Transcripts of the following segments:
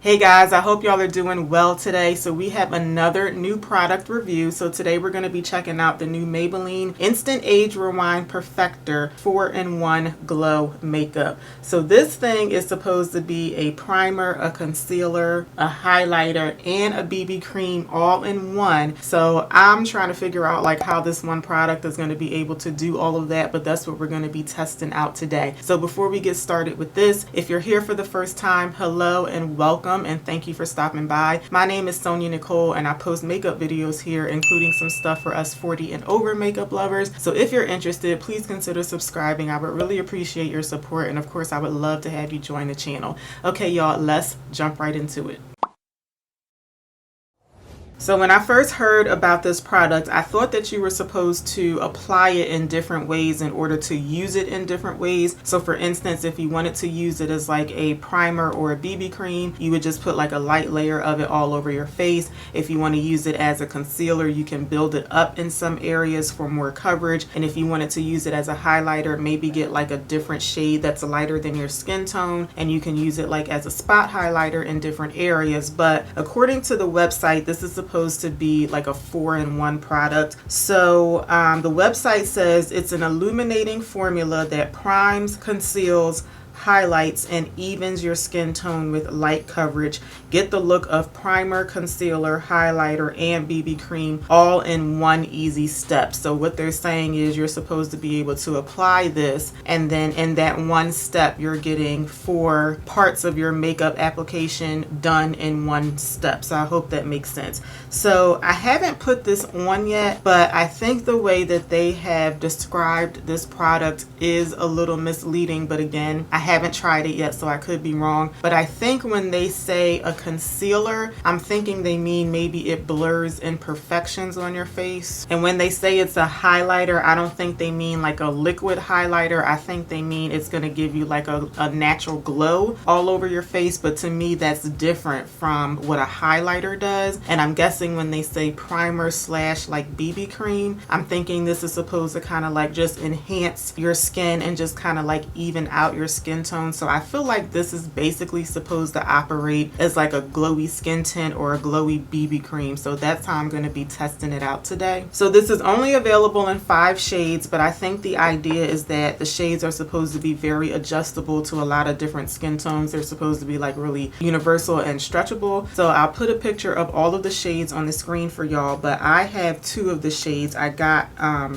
Hey guys, I hope y'all are doing well today. So we have another new product review. So today we're going to be checking out the new Maybelline Instant Age Rewind Perfector 4-in-1 Glow Makeup. So this thing is supposed to be a primer, a concealer, a highlighter, and a BB cream all in one. So I'm trying to figure out like how this one product is going to be able to do all of that, but that's what we're going to be testing out today. So before we get started with this, if you're here for the first time, hello and welcome. And thank you for stopping by. My name is SonyaNicole and I post makeup videos here, including some stuff for us 40 and over makeup lovers. So if you're interested, please consider subscribing. I would really appreciate your support, and of course I would love to have you join the channel. Okay y'all, let's jump right into it. So when I first heard about this product, I thought that you were supposed to apply it in different ways in order to use it in different ways. So for instance, if you wanted to use it as like a primer or a BB cream, you would just put like a light layer of it all over your face. If you want to use it as a concealer, you can build it up in some areas for more coverage. And if you wanted to use it as a highlighter, maybe get like a different shade that's lighter than your skin tone, and you can use it like as a spot highlighter in different areas. But according to the website, this is supposed to be like a 4-in-1 product. So the website says it's an illuminating formula that primes, conceals, highlights, and evens your skin tone with light coverage. Get the look of primer, concealer, highlighter, and BB cream all in one easy step. So what they're saying is you're supposed to be able to apply this, and then in that one step you're getting 4 parts of your makeup application done in one step. So I hope that makes sense. So I haven't put this on yet, but I think the way that they have described this product is a little misleading. But again, I haven't tried it yet, so I could be wrong. But I think when they say a concealer, I'm thinking they mean maybe it blurs imperfections on your face. And when they say it's a highlighter, I don't think they mean like a liquid highlighter. I think they mean it's going to give you like a natural glow all over your face. But to me, that's different from what a highlighter does. And I'm guessing when they say primer slash like BB cream, I'm thinking this is supposed to kind of like just enhance your skin and just kind of like even out your skin tone. So I feel like this is basically supposed to operate as like a glowy skin tint or a glowy BB cream. So that's how I'm going to be testing it out today. So this is only available in 5 shades, but I think the idea is that the shades are supposed to be very adjustable to a lot of different skin tones. They're supposed to be like really universal and stretchable. So I'll put a picture of all of the shades on the screen for y'all, but I have 2 of the shades. I got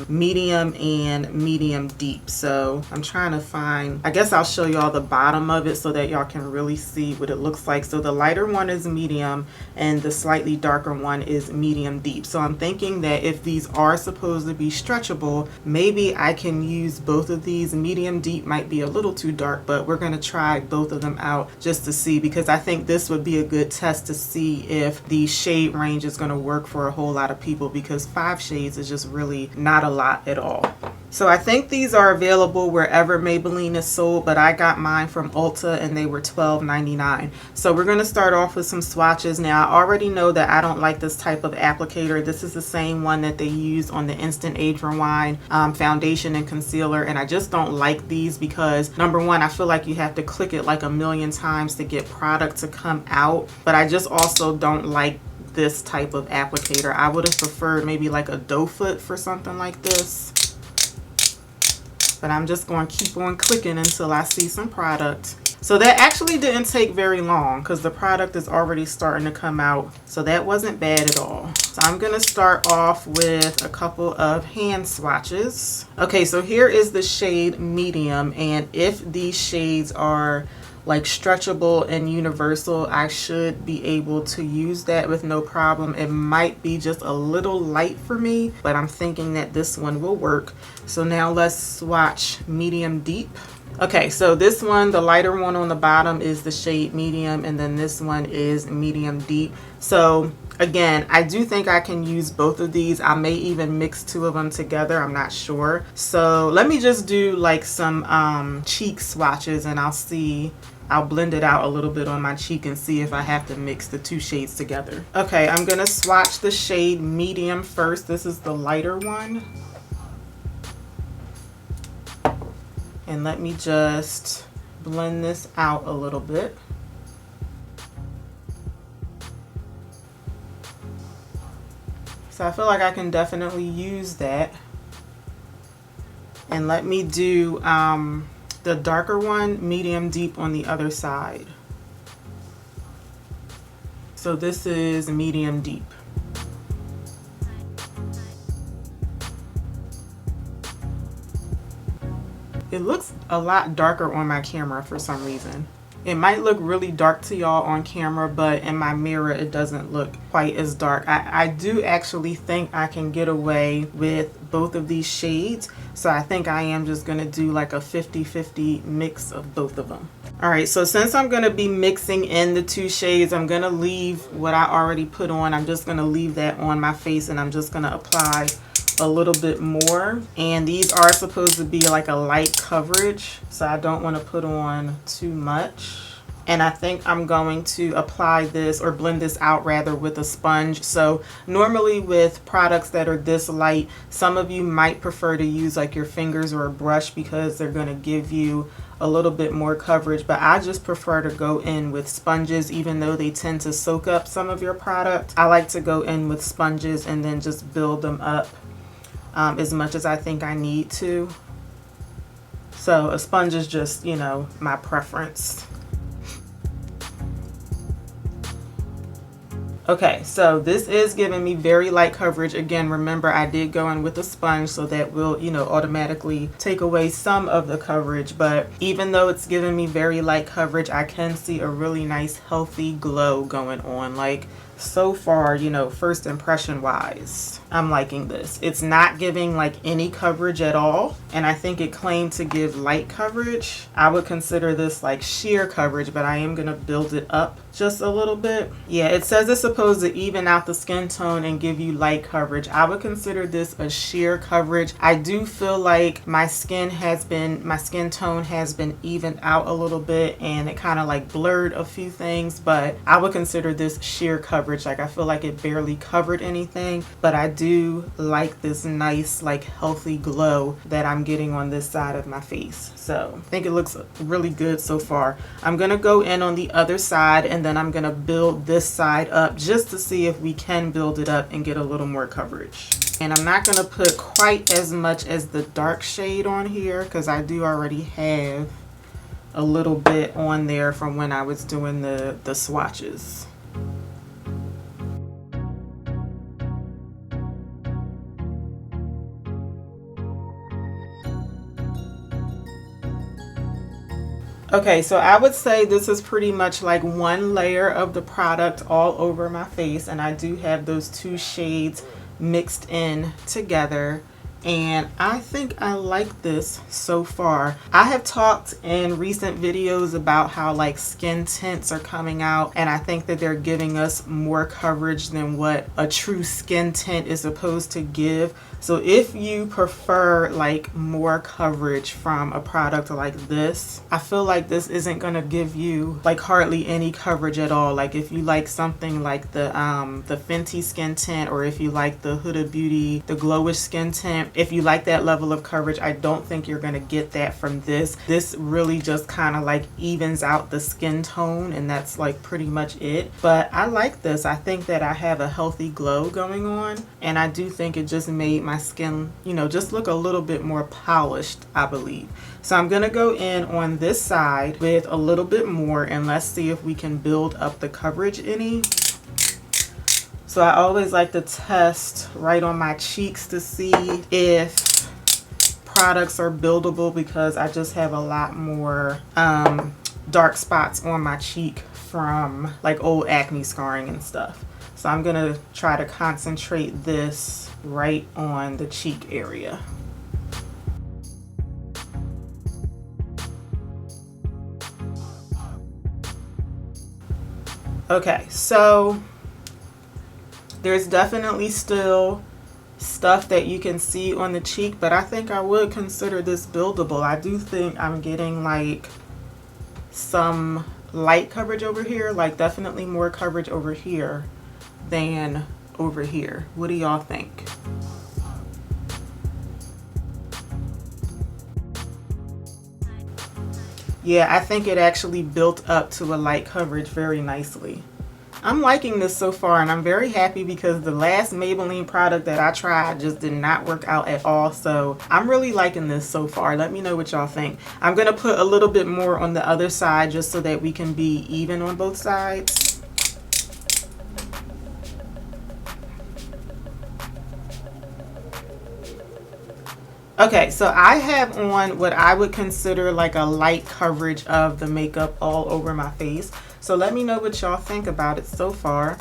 medium and medium deep. So I'm trying to find, I guess I'll show y'all the bottom of it so that y'all can really see what it looks like. So the lighter one is medium and the slightly darker one is medium deep. So I'm thinking that if these are supposed to be stretchable, maybe I can use both of these. Medium deep might be a little too dark, but we're going to try both of them out just to see, because I think this would be a good test to see if the shade range is going to work for a whole lot of people, because 5 shades is just really not a lot at all. So I think these are available wherever Maybelline is sold, but I got mine from Ulta and they were $12.99. So we're going to start off with some swatches. Now I already know that I don't like this type of applicator. This is the same one that they use on the Instant Age Rewind foundation and concealer, and I just don't like these because number one, I feel like you have to click it like a million times to get product to come out, but I just also don't like this type of applicator. I would have preferred maybe like a doe foot for something like this. But I'm just going to keep on clicking until I see some product. So that actually didn't take very long because the product is already starting to come out. So that wasn't bad at all. So I'm going to start off with a couple of hand swatches. Okay, so here is the shade medium. And if these shades are like stretchable and universal, I should be able to use that with no problem. It might be just a little light for me, but I'm thinking that this one will work. So now let's swatch medium deep. Okay, so this one, the lighter one on the bottom, is the shade medium, and then this one is medium deep. So again, I do think I can use both of these. I may even mix 2 of them together, I'm not sure. So let me just do like some cheek swatches, and I'll blend it out a little bit on my cheek and see if I have to mix the 2 shades together. Okay, I'm gonna swatch the shade medium first. This is the lighter one. And let me just blend this out a little bit. So I feel like I can definitely use that. And let me do the darker one, medium deep, on the other side. So this is medium deep. It looks a lot darker on my camera for some reason. It might look really dark to y'all on camera, but in my mirror it doesn't look quite as dark. I do actually think I can get away with both of these shades, so I think I am just going to do like a 50-50 mix of both of them. Alright, so since I'm going to be mixing in the two shades, I'm going to leave what I already put on. I'm just going to leave that on my face, and I'm just going to apply a little bit more. And these are supposed to be like a light coverage, so I don't want to put on too much. And I think I'm going to apply this, or blend this out rather, with a sponge. So normally with products that are this light, some of you might prefer to use like your fingers or a brush because they're going to give you a little bit more coverage, but I just prefer to go in with sponges. Even though they tend to soak up some of your product, I like to go in with sponges and then just build them up as much as I think I need to. So a sponge is just, you know, my preference. Okay, so this is giving me very light coverage. Again, remember I did go in with a sponge, so that will, you know, automatically take away some of the coverage. But even though it's giving me very light coverage, I can see a really nice healthy glow going on. Like, so far, you know, first impression wise, I'm liking this. It's not giving like any coverage at all, and I think it claimed to give light coverage. I would consider this like sheer coverage, but I am gonna build it up just a little bit. Yeah, it says it's supposed to even out the skin tone and give you light coverage. I would consider this a sheer coverage. I do feel like my skin tone has been evened out a little bit, and it kind of like blurred a few things, but I would consider this sheer coverage. Like, I feel like it barely covered anything, but I do like this nice like healthy glow that I'm getting on this side of my face. So I think it looks really good so far. I'm gonna go in on the other side, and then I'm gonna build this side up just to see if we can build it up and get a little more coverage. And I'm not gonna put quite as much as the dark shade on here because I do already have a little bit on there from when I was doing the swatches. Okay, so I would say this is pretty much like one layer of the product all over my face, and I do have those two shades mixed in together, and I think I like this so far. I have talked in recent videos about how like skin tints are coming out, and I think that they're giving us more coverage than what a true skin tint is supposed to give. So if you prefer like more coverage from a product like this, I feel like this isn't gonna give you like hardly any coverage at all. Like if you like something like the Fenty skin tint, or if you like the Huda Beauty, the Glowish skin tint, if you like that level of coverage, I don't think you're gonna get that from this. This really just kind of like evens out the skin tone, and that's like pretty much it. But I like this. I think that I have a healthy glow going on, and I do think it just made my skin, you know, just look a little bit more polished, I believe. So I'm gonna go in on this side with a little bit more, and let's see if we can build up the coverage any. So I always like to test right on my cheeks to see if products are buildable, because I just have a lot more dark spots on my cheek from like old acne scarring and stuff. So I'm gonna try to concentrate this right on the cheek area. Okay, so there's definitely still stuff that you can see on the cheek, but I think I would consider this buildable. I do think I'm getting like some light coverage over here, like definitely more coverage over here than over here. What do y'all think? Yeah, I think it actually built up to a light coverage very nicely. I'm liking this so far, and I'm very happy because the last Maybelline product that I tried just did not work out at all. So I'm really liking this so far. Let me know what y'all think. I'm going to put a little bit more on the other side just so that we can be even on both sides. Okay, so I have on what I would consider like a light coverage of the makeup all over my face. So let me know what y'all think about it so far.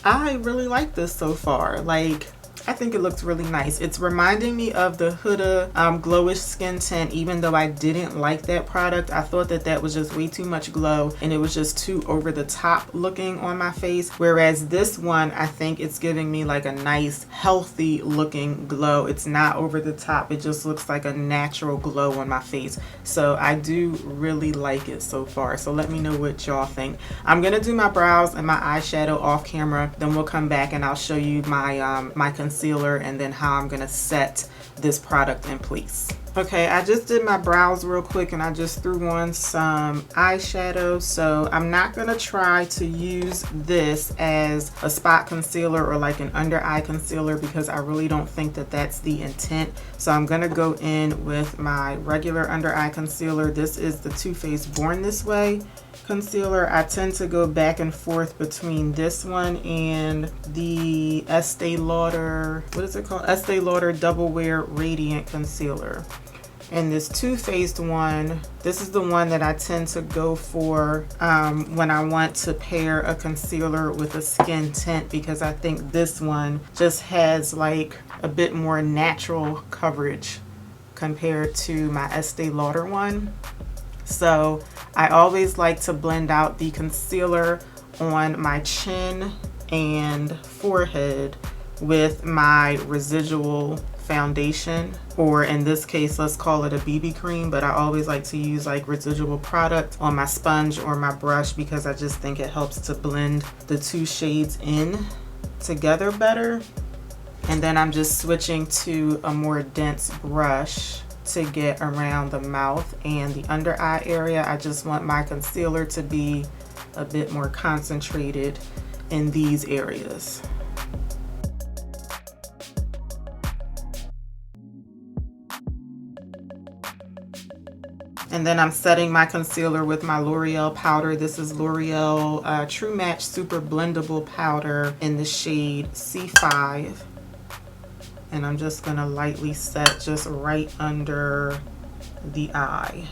I really like this so far. Like, I think it looks really nice. It's reminding me of the Huda Glowish Skin Tint, even though I didn't like that product. I thought that that was just way too much glow and it was just too over the top looking on my face. Whereas this one, I think it's giving me like a nice, healthy looking glow. It's not over the top. It just looks like a natural glow on my face. So I do really like it so far. So let me know what y'all think. I'm going to do my brows and my eyeshadow off camera. Then we'll come back and I'll show you my, my concealer and then how I'm gonna set this product in place. Okay, I just did my brows real quick and I just threw on some eyeshadow. So I'm not gonna try to use this as a spot concealer or like an under eye concealer because I really don't think that that's the intent. So I'm gonna go in with my regular under eye concealer. This is the Too Faced Born This Way concealer. I tend to go back and forth between this one and the Estee Lauder, what is it called? Estee Lauder Double Wear Radiant Concealer. And this Too Faced one, this is the one that I tend to go for when I want to pair a concealer with a skin tint because I think this one just has like a bit more natural coverage compared to my Estee Lauder one. So I always like to blend out the concealer on my chin and forehead with my residual foundation, or in this case, let's call it a BB cream, but I always like to use like residual product on my sponge or my brush because I just think it helps to blend the two shades in together better. And then I'm just switching to a more dense brush to get around the mouth and the under eye area. I just want my concealer to be a bit more concentrated in these areas. And then I'm setting my concealer with my L'Oreal powder. This is L'Oreal True Match Superblendable powder in the shade C5. And I'm just gonna lightly set just right under the eye.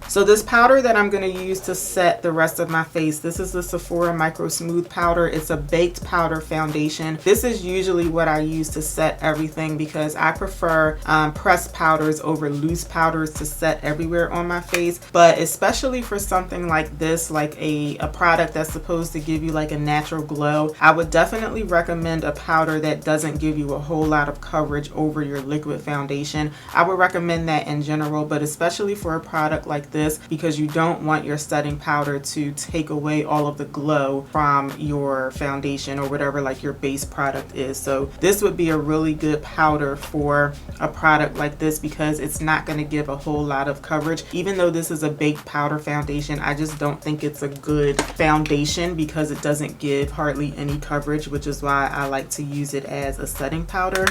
So this powder that I'm going to use to set the rest of my face, this is the Sephora Micro Smooth powder. It's a baked powder foundation. This is usually what I use to set everything because I prefer pressed powders over loose powders to set everywhere on my face. But especially for something like this, like a product that's supposed to give you like a natural glow, I would definitely recommend a powder that doesn't give you a whole lot of coverage over your liquid foundation. I would recommend that in general, but especially for a product like this, because you don't want your setting powder to take away all of the glow from your foundation or whatever like your base product is. So this would be a really good powder for a product like this because it's not going to give a whole lot of coverage. Even though this is a baked powder foundation, I just don't think it's a good foundation because it doesn't give hardly any coverage, which is why I like to use it as a setting powder.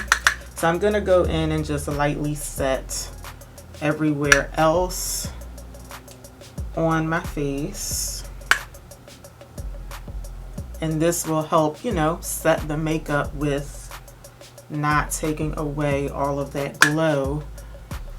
So I'm going to go in and just lightly set everywhere else on my face, and this will help, you know, set the makeup with not taking away all of that glow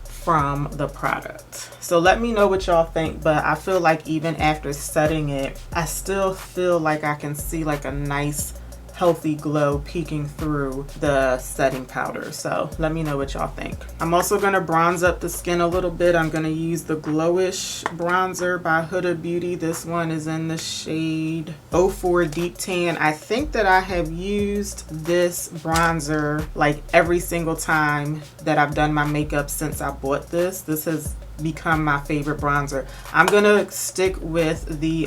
from the product. So let me know what y'all think, but I feel like even after setting it, I still feel like I can see like a nice healthy glow peeking through the setting powder. So let me know what y'all think. I'm also going to bronze up the skin a little bit. I'm going to use the Glowish bronzer by Huda Beauty. This one is in the shade 04 Deep Tan. I think that I have used this bronzer like every single time that I've done my makeup since I bought this. This has become my favorite bronzer. I'm going to stick with the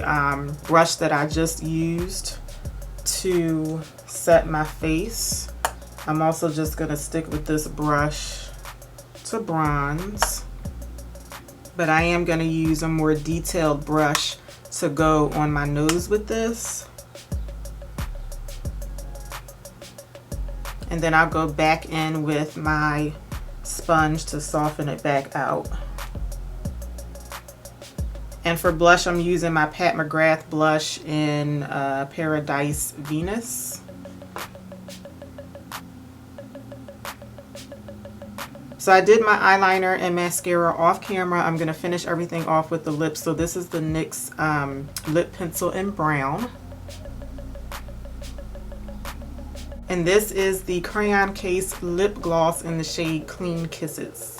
brush that I just used to set my face. I'm also just going to stick with this brush to bronze, but I am going to use a more detailed brush to go on my nose with this. And then I'll go back in with my sponge to soften it back out. And for blush, I'm using my Pat McGrath blush in Paradise Venus. So I did my eyeliner and mascara off camera. I'm going to finish everything off with the lips. So this is the NYX lip pencil in brown. And this is the Crayon Case lip gloss in the shade Clean Kisses.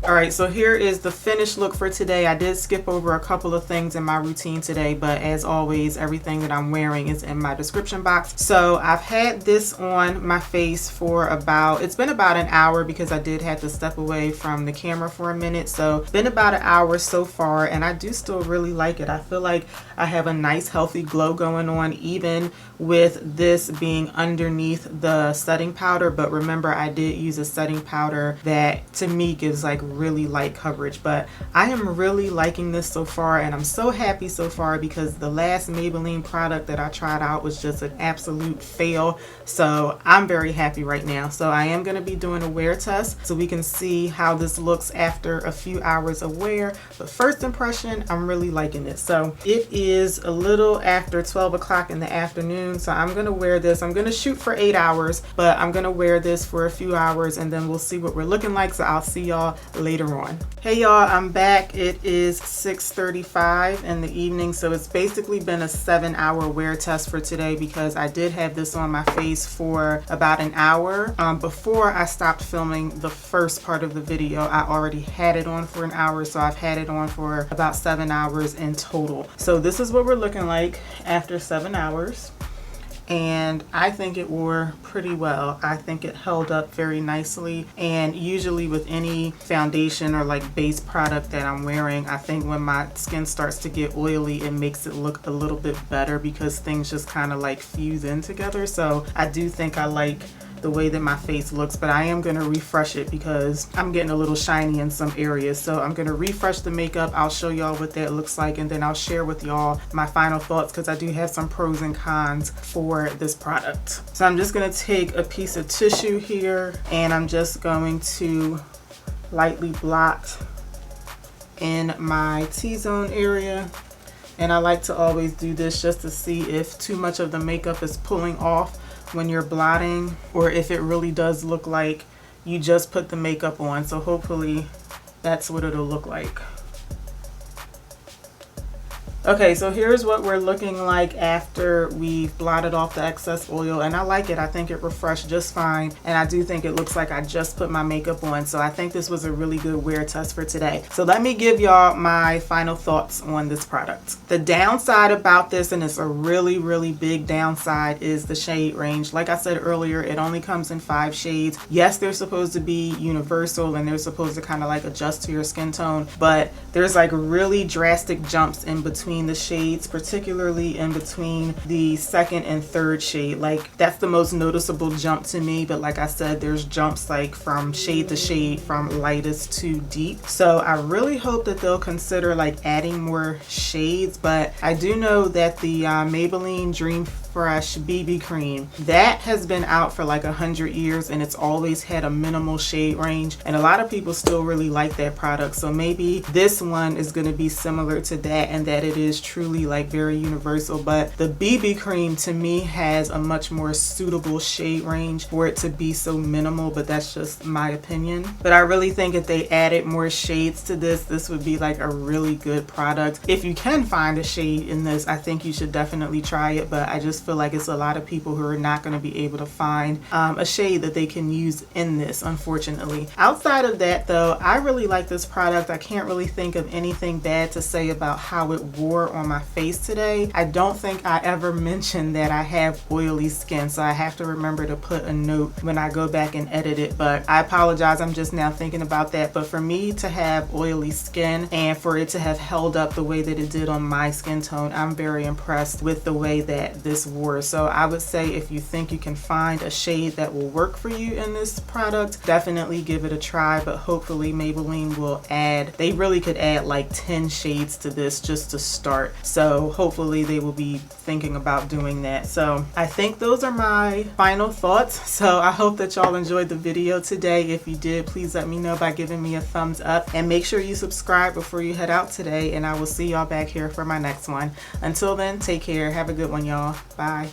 Alright, so here is the finished look for today. I did skip over a couple of things in my routine today, but as always, everything that I'm wearing is in my description box. So I've had this on my face for it's been about an hour because I did have to step away from the camera for a minute. So it's been about an hour so far, and I do still really like it. I feel like I have a nice healthy glow going on, even with this being underneath the setting powder. But remember, I did use a setting powder that to me gives like really light coverage, but I am really liking this so far, and I'm so happy so far because the last Maybelline product that I tried out was just an absolute fail. So I'm very happy right now. So I am going to be doing a wear test so we can see how this looks after a few hours of wear. But first impression, I'm really liking it. So it is a little after 12 o'clock in the afternoon, so I'm going to wear this. I'm going to shoot for 8 hours, but I'm going to wear this for a few hours and then we'll see what we're looking like. So I'll see y'all later on. Hey y'all, I'm back. It is 6:35 in the evening, so it's basically been a 7-hour wear test for today because I did have this on my face for about an hour. Before I stopped filming the first part of the video, I already had it on for an hour, so I've had it on for about 7 hours in total. So this is what we're looking like after 7 hours. And I think it wore pretty well. I think it held up very nicely, and usually with any foundation or like base product that I'm wearing, I think when my skin starts to get oily, it makes it look a little bit better because things just kind of like fuse in together. So I do think I like the way that my face looks, but I am going to refresh it because I'm getting a little shiny in some areas. So I'm going to refresh the makeup. I'll show y'all what that looks like, and then I'll share with y'all my final thoughts because I do have some pros and cons for this product. So I'm just going to take a piece of tissue here and I'm just going to lightly blot in my T-zone area. And I like to always do this just to see if too much of the makeup is pulling off when you're blotting, or if it really does look like you just put the makeup on. So hopefully that's what it'll look like. Okay, so here's what we're looking like after we've blotted off the excess oil, and I like it. I think it refreshed just fine, and I do think it looks like I just put my makeup on. So I think this was a really good wear test for today. So let me give y'all my final thoughts on this product. The downside about this, and it's a really big downside, is the shade range. Like I said earlier, it only comes in 5 shades. Yes, they're supposed to be universal and they're supposed to kind of like adjust to your skin tone, but there's like really drastic jumps in between the shades, particularly in between the second and third shade. Like that's the most noticeable jump to me, but like I said, there's jumps like from shade to shade, from lightest to deep. So I really hope that they'll consider like adding more shades. But I do know that the Maybelline Dream Fresh BB cream, that has been out for like 100 years and it's always had a minimal shade range, and a lot of people still really like that product. So maybe this one is going to be similar to that, and that it is truly like very universal. But the BB cream to me has a much more suitable shade range for it to be so minimal, but that's just my opinion. But I really think if they added more shades to this would be like a really good product. If you can find a shade in this, I think you should definitely try it, but I just feel like it's a lot of people who are not going to be able to find a shade that they can use in this, unfortunately. Outside of that though, I really like this product. I can't really think of anything bad to say about how it wore on my face today. I don't think I ever mentioned that I have oily skin, so I have to remember to put a note when I go back and edit it, but I apologize, I'm just now thinking about that. But for me to have oily skin and for it to have held up the way that it did on my skin tone, I'm very impressed with the way that this war. So I would say if you think you can find a shade that will work for you in this product, definitely give it a try. But hopefully Maybelline will add, they really could add like 10 shades to this just to start. So hopefully they will be thinking about doing that. So I think those are my final thoughts. So I hope that y'all enjoyed the video today. If you did, please let me know by giving me a thumbs up, and make sure you subscribe before you head out today, and I will see y'all back here for my next one. Until then, take care. Have a good one, y'all. Bye.